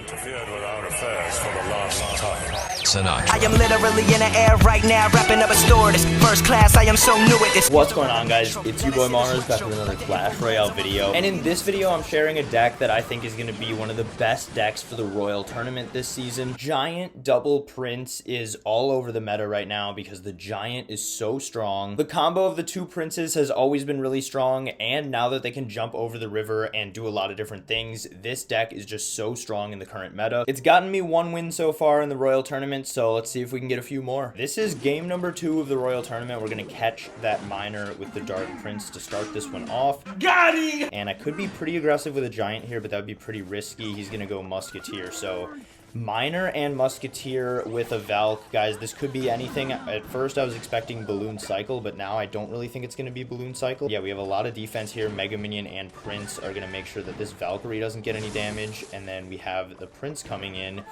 interfered with our affairs for the last time. I am literally in the air right now, wrapping up a store. This first class, I am so new at this. What's going on, guys? It's your boy Mars back with another Clash Royale video. And in this video, I'm sharing a deck that I think is going to be one of the best decks for the Royal Tournament this season. Giant double Prince is all over the meta right now because the Giant is so strong. The combo of the two Princes has always been really strong, and now that they can jump over the river and do a lot of different things, this deck is just so strong in the current meta. It's gotten me one win so far in the Royal Tournament, so let's see if we can get a few more. This is game number 2 of the Royal Tournament. We're going to catch that Miner with the Dark Prince to start this one off. Got him! And I could be pretty aggressive with a Giant here, but that would be pretty risky. He's going to go Musketeer, so Miner and Musketeer with a Valk. Guys, this could be anything. At first, I was expecting Balloon Cycle, but now I don't really think it's going to be Balloon Cycle. Yeah, we have a lot of defense here. Mega Minion and Prince are going to make sure that this Valkyrie doesn't get any damage, and then we have the Prince coming in.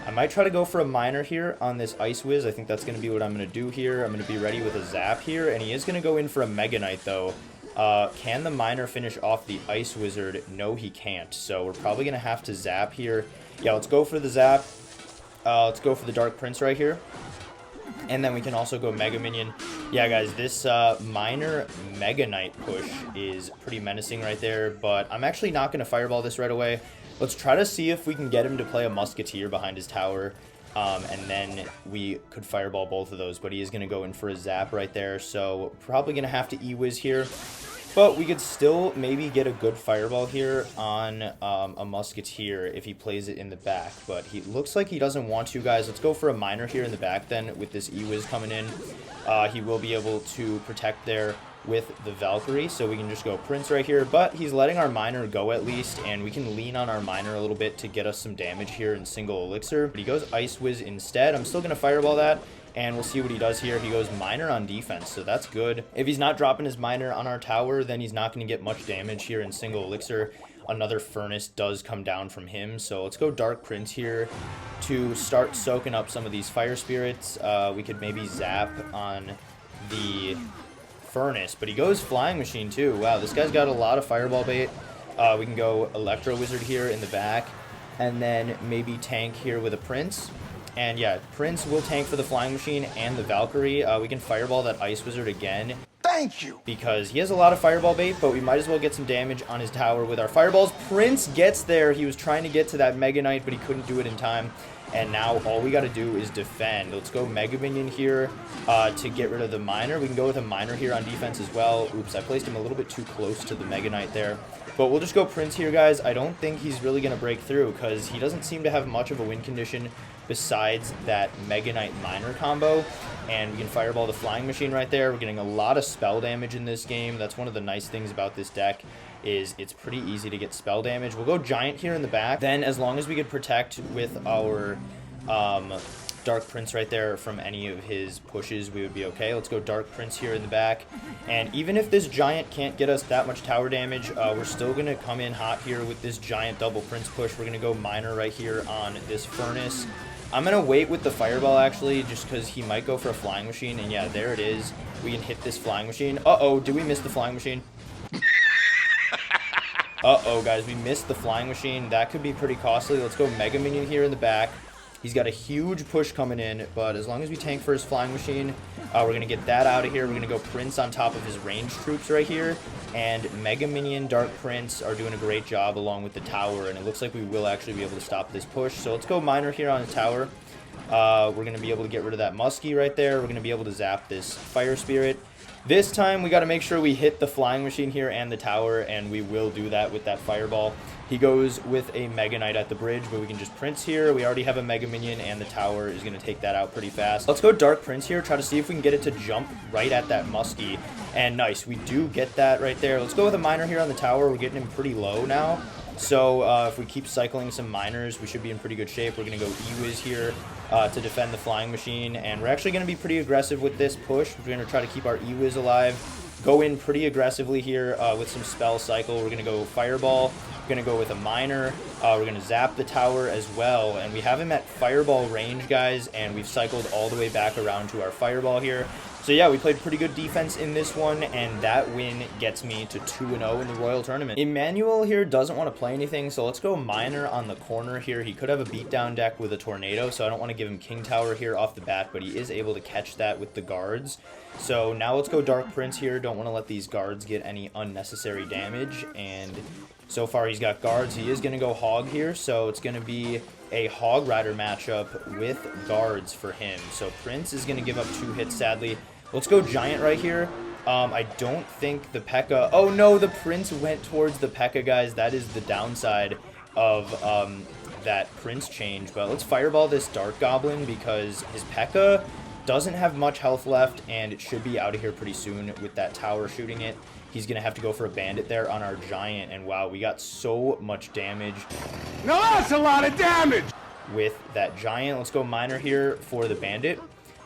I might try to go for a Miner here on this Ice Wiz. I think that's going to be what I'm going to do here. I'm going to be ready with a Zap here, and he is going to go in for a Mega Knight, though. Can the Miner finish off the Ice Wizard? No, he can't. So we're probably going to have to Zap here. Yeah, let's go for the Zap. Let's go for the Dark Prince right here. And then we can also go Mega Minion. Yeah, guys, this Miner Mega Knight push is pretty menacing right there. But I'm actually not going to Fireball this right away. Let's try to see if we can get him to play a Musketeer behind his tower. And then we could Fireball both of those. But he is going to go in for a Zap right there. So probably going to have to E-Wiz here. But we could still maybe get a good Fireball here on a Musketeer if he plays it in the back. But he looks like he doesn't want to, guys. Let's go for a Miner here in the back then with this E-Wiz coming in. He will be able to protect there with the Valkyrie. So we can just go Prince right here. But he's letting our Miner go at least. And we can lean on our Miner a little bit to get us some damage here in single Elixir. But he goes Ice Wiz instead. I'm still going to Fireball that. And we'll see what he does here. He goes Miner on defense, so that's good. If he's not dropping his Miner on our tower, then he's not going to get much damage here in single Elixir. Another Furnace does come down from him, so let's go Dark Prince here to start soaking up some of these Fire Spirits. We could maybe Zap on the Furnace, but he goes Flying Machine too. Wow, this guy's got a lot of Fireball bait. We can go Electro Wizard here in the back, and then maybe tank here with a Prince. And yeah, Prince will tank for the Flying Machine and the Valkyrie. We can Fireball that Ice Wizard again. Thank you. Because he has a lot of Fireball bait, but we might as well get some damage on his tower with our Fireballs. Prince gets there. He was trying to get to that Mega Knight, but he couldn't do it in time. And now all we got to do is defend. Let's go Mega Minion here to get rid of the Miner. We can go with a Miner here on defense as well. Oops, I placed him a little bit too close to the Mega Knight there. But we'll just go Prince here, guys. I don't think he's really going to break through because he doesn't seem to have much of a win condition besides that Mega Knight Miner combo. And we can Fireball the Flying Machine right there. We're getting a lot of spell damage in this game. That's one of the nice things about this deck is it's pretty easy to get spell damage. We'll go Giant here in the back. Then as long as we could protect with our Dark Prince right there from any of his pushes, we would be okay. Let's go Dark Prince here in the back. And even if this Giant can't get us that much tower damage, we're still going to come in hot here with this Giant double Prince push. We're going to go Miner right here on this Furnace. I'm going to wait with the Fireball, actually, just because he might go for a Flying Machine. And yeah, there it is. We can hit this Flying Machine. Uh-oh, did we miss the Flying Machine? Uh-oh, guys, we missed the Flying Machine. That could be pretty costly. Let's go Mega Minion here in the back. He's got a huge push coming in, but as long as we tank for his Flying Machine, we're going to get that out of here. We're going to go Prince on top of his ranged troops right here. And Mega Minion, Dark Prince are doing a great job along with the tower, and it looks like we will actually be able to stop this push. So let's go Miner here on the tower. We're going to be able to get rid of that Muskie right there. We're going to be able to zap this Fire Spirit. This time, we got to make sure we hit the Flying Machine here and the tower, and we will do that with that Fireball. He goes with a Mega Knight at the bridge, but we can just Prince here. We already have a Mega Minion, and the tower is going to take that out pretty fast. Let's go Dark Prince here, try to see if we can get it to jump right at that Muskie. And nice, we do get that right there. Let's go with a Miner here on the tower. We're getting him pretty low now. So if we keep cycling some Miners, we should be in pretty good shape. We're going to go E-Wiz here to defend the Flying Machine. And we're actually going to be pretty aggressive with this push. We're going to try to keep our E-Wiz alive. Go in pretty aggressively here with some Spell Cycle. We're going to go Fireball. We're going to go with a Miner. We're going to zap the tower as well. And we have him at Fireball range, guys. And we've cycled all the way back around to our Fireball here. So yeah, we played pretty good defense in this one, and that win gets me to 2-0 in the Royal Tournament. Emmanuel here doesn't want to play anything, so let's go Miner on the corner here. He could have a beatdown deck with a Tornado, so I don't want to give him King Tower here off the bat, but he is able to catch that with the guards. So now let's go Dark Prince here. Don't want to let these guards get any unnecessary damage, and so far he's got guards. He is going to go Hog here, so it's going to be a Hog Rider matchup with guards for him. So Prince is going to give up 2 hits, sadly. Let's go Giant right here. I don't think the P.E.K.K.A... Oh, no, the Prince went towards the P.E.K.K.A, guys. That is the downside of that Prince change. But let's Fireball this Dark Goblin because his P.E.K.K.A doesn't have much health left, and it should be out of here pretty soon with that tower shooting it. He's going to have to go for a Bandit there on our Giant, and wow, we got so much damage. Now that's a lot of damage! With that Giant. Let's go Miner here for the Bandit.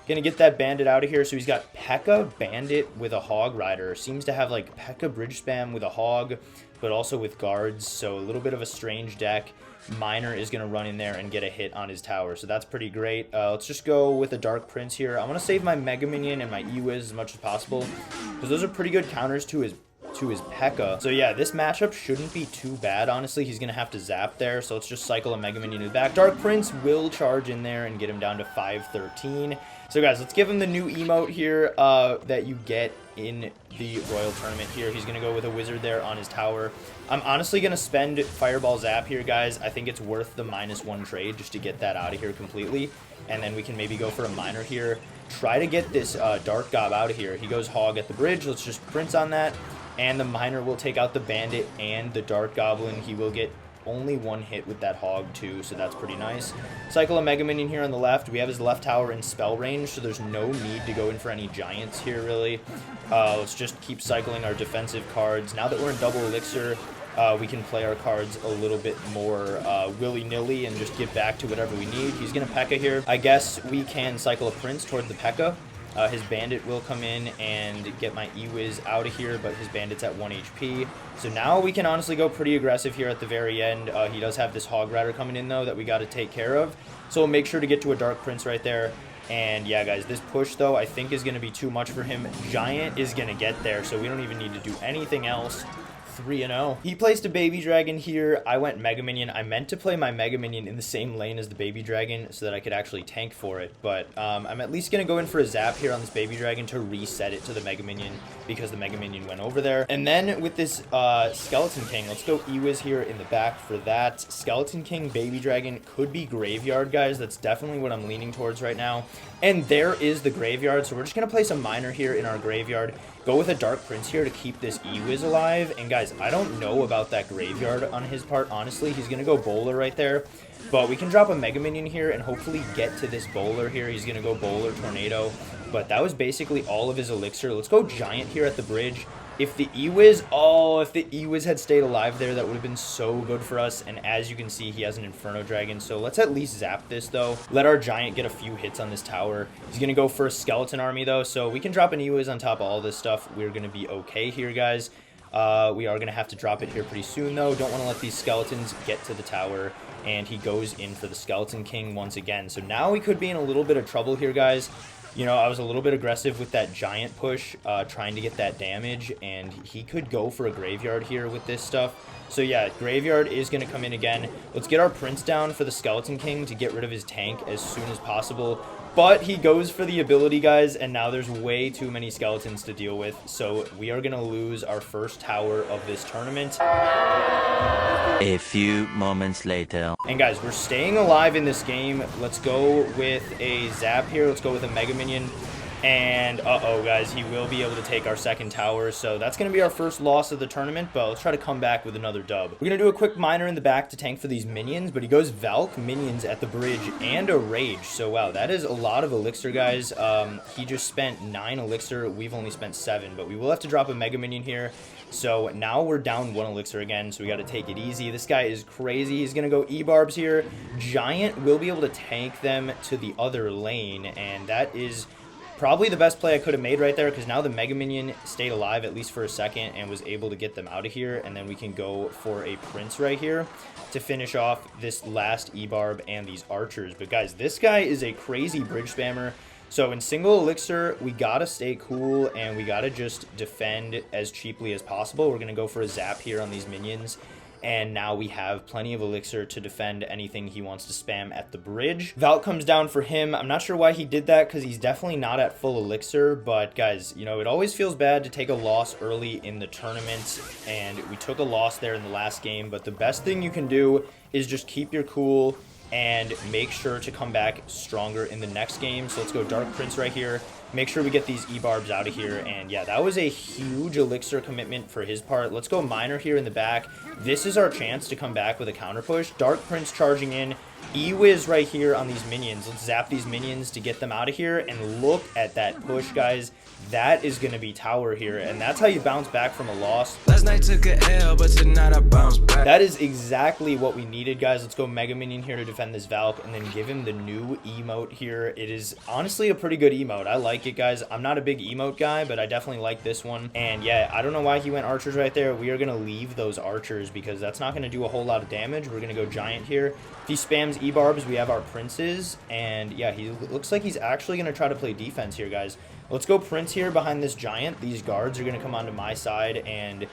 Gonna get that Bandit out of here. So he's got P.E.K.K.A, Bandit with a Hog Rider. Seems to have like P.E.K.K.A bridge spam with a Hog, but also with guards. So a little bit of a strange deck. Miner is gonna run in there and get a hit on his tower. So that's pretty great. Let's just go with a Dark Prince here. I want to save my Mega Minion and my E-Wiz as much as possible, because those are pretty good counters to his P.E.K.K.A. So yeah, this matchup shouldn't be too bad, honestly. He's gonna have to zap there, so let's just cycle a Mega Minion in the back. Dark Prince will charge in there and get him down to 513. So guys, let's give him the new emote here that you get in the Royal Tournament here. He's gonna go with a Wizard there on his tower. I'm honestly gonna spend Fireball Zap here, guys. I think it's worth the -1 trade just to get that out of here completely, and then we can maybe go for a Miner here. Try to get this Dark Gob out of here. He goes Hog at the bridge. Let's just Prince on that. And the Miner will take out the Bandit and the Dark Goblin. He will get only 1 hit with that Hog too, so that's pretty nice. Cycle a Mega Minion here on the left. We have his left tower in spell range, so there's no need to go in for any Giants here, really. Let's just keep cycling our defensive cards. Now that we're in double elixir, we can play our cards a little bit more willy-nilly and just get back to whatever we need. He's going to P.E.K.K.A here. I guess we can cycle a Prince toward the P.E.K.K.A. His Bandit will come in and get my E-Wiz out of here, but his Bandit's at 1 HP. So now we can honestly go pretty aggressive here at the very end. He does have this Hog Rider coming in, though, that we got to take care of. So we'll make sure to get to a Dark Prince right there. And yeah, guys, this push, though, I think is going to be too much for him. Giant is going to get there, so we don't even need to do anything else. 3-0. He placed a Baby Dragon here. I went Mega Minion. I meant to play my Mega Minion in the same lane as the Baby Dragon so that I could actually tank for it. But I'm at least going to go in for a Zap here on this Baby Dragon to reset it to the Mega Minion because the Mega Minion went over there. And then with this Skeleton King, let's go E-Wiz here in the back for that. Skeleton King, Baby Dragon could be Graveyard, guys. That's definitely what I'm leaning towards right now. And there is the Graveyard, so we're just going to place a Miner here in our Graveyard. Go with a Dark Prince here to keep this E-Wiz alive. And guys, I don't know about that Graveyard on his part, honestly. He's going to go Bowler right there. But we can drop a Mega Minion here and hopefully get to this Bowler here. He's going to go Bowler, Tornado. But that was basically all of his Elixir. Let's go Giant here at the bridge. If the E-Wiz, if the E-Wiz had stayed alive there, that would have been so good for us. And as you can see, he has an Inferno Dragon. So let's at least zap this, though. Let our Giant get a few hits on this tower. He's going to go for a Skeleton Army, though. So we can drop an E-Wiz on top of all this stuff. We're going to be okay here, guys. We are going to have to drop it here pretty soon, though. Don't want to let these skeletons get to the tower. And he goes in for the Skeleton King once again. So now we could be in a little bit of trouble here, guys. You know, I was a little bit aggressive with that Giant push, trying to get that damage, and he could go for a Graveyard here with this stuff. So yeah, Graveyard is going to come in again. Let's get our Prince down for the Skeleton King to get rid of his tank as soon as possible. But he goes for the ability, guys, and now there's way too many skeletons to deal with. So we are going to lose our first tower of this tournament. A few moments later. And guys, we're staying alive in this game. Let's go with a Zap here. Let's go with a Mega Minion. And uh-oh, guys, he will be able to take our second tower. So that's going to be our first loss of the tournament, but let's try to come back with another dub. We're going to do a quick Miner in the back to tank for these minions, but he goes Valk, Minions at the bridge, and a Rage. So wow, that is a lot of Elixir, guys. He just spent 9 Elixir. We've only spent 7, but we will have to drop a Mega Minion here. So now we're down 1 Elixir again, so we got to take it easy. This guy is crazy. He's going to go E-Barbs here. Giant will be able to tank them to the other lane, and that is probably the best play I could have made right there, because now the Mega Minion stayed alive at least for a second and was able to get them out of here, and then we can go for a Prince right here to finish off this last E-Barb and these archers. But guys, this guy is a crazy bridge spammer. So in single elixir, we gotta stay cool and we gotta just defend as cheaply as possible. We're gonna go for a zap here on these minions. And now we have plenty of elixir to defend anything he wants to spam at the bridge. Valk comes down for him. I'm not sure why he did that because he's definitely not at full elixir. But guys, you know, it always feels bad to take a loss early in the tournament. And we took a loss there in the last game. But the best thing you can do is just keep your cool and make sure to come back stronger in the next game. So let's go Dark Prince right here. Make sure we get these E-barbs out of here. And yeah, that was a huge elixir commitment for his part. Let's go Miner here in the back. This is our chance to come back with a counter push. Dark Prince charging in. E-Wiz right here on these minions. Let's zap these minions to get them out of here. And look at that push, guys. That is going to be tower here. And that's how you bounce back from a loss. Last night took a L, but tonight I bounce back. That is exactly what we needed, guys. Let's go Mega Minion here to defend this Valk and then give him the new emote here. It is honestly a pretty good emote. I like it, guys. I'm not a big emote guy, but I definitely like this one. And yeah, I don't know why he went archers right there. We are going to leave those archers because that's not going to do a whole lot of damage. We're going to go giant here. If he spams E-barbs, we have our princes. And yeah, he looks like he's actually going to try to play defense here, guys. Let's go Prince here behind this giant. These guards are going to come onto my side and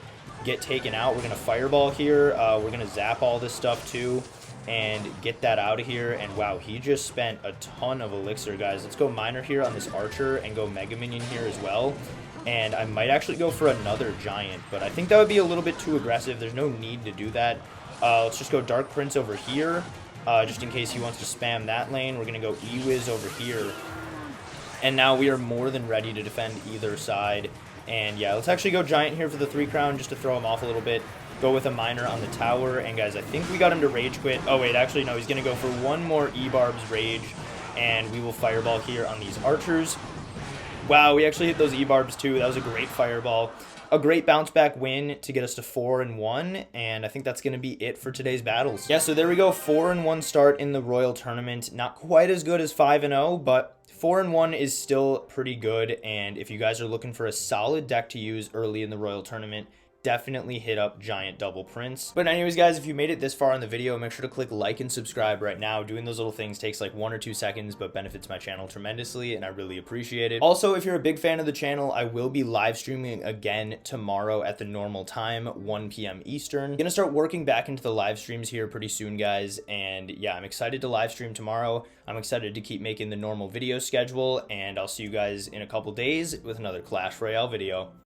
get taken out. We're going to fireball here. We're going to zap all this stuff too and get that out of here. And wow, he just spent a ton of elixir, guys. Let's go Miner here on this archer and go Mega Minion here as well. And I might actually go for another giant, but I think that would be a little bit too aggressive. There's no need to do that. Let's just go Dark Prince over here just in case he wants to spam that lane. We're going to go E-Wiz over here. And now we are more than ready to defend either side. And yeah, let's actually go giant here for the 3 crown just to throw him off a little bit. Go with a miner on the tower. And guys, I think we got him to rage quit. Oh wait, actually no, he's going to go for one more E-barbs rage. And we will fireball here on these archers. Wow, we actually hit those E-barbs too. That was a great fireball. A great bounce back win to get us to 4-1, and I think that's going to be it for today's battles. Yeah, so there we go, 4-1 start in the Royal Tournament. Not quite as good as 5-0, but 4-1 is still pretty good, and if you guys are looking for a solid deck to use early in the Royal Tournament, definitely hit up Giant Double Prince. But anyways, guys, if you made it this far in the video, make sure to click like and subscribe right now. Doing those little things takes like 1 or 2 seconds, but benefits my channel tremendously, and I really appreciate it. Also, if you're a big fan of the channel, I will be live streaming again tomorrow at the normal time, 1 p.m. Eastern. Gonna start working back into the live streams here pretty soon, guys, and yeah, I'm excited to live stream tomorrow. I'm excited to keep making the normal video schedule, and I'll see you guys in a couple days with another Clash Royale video.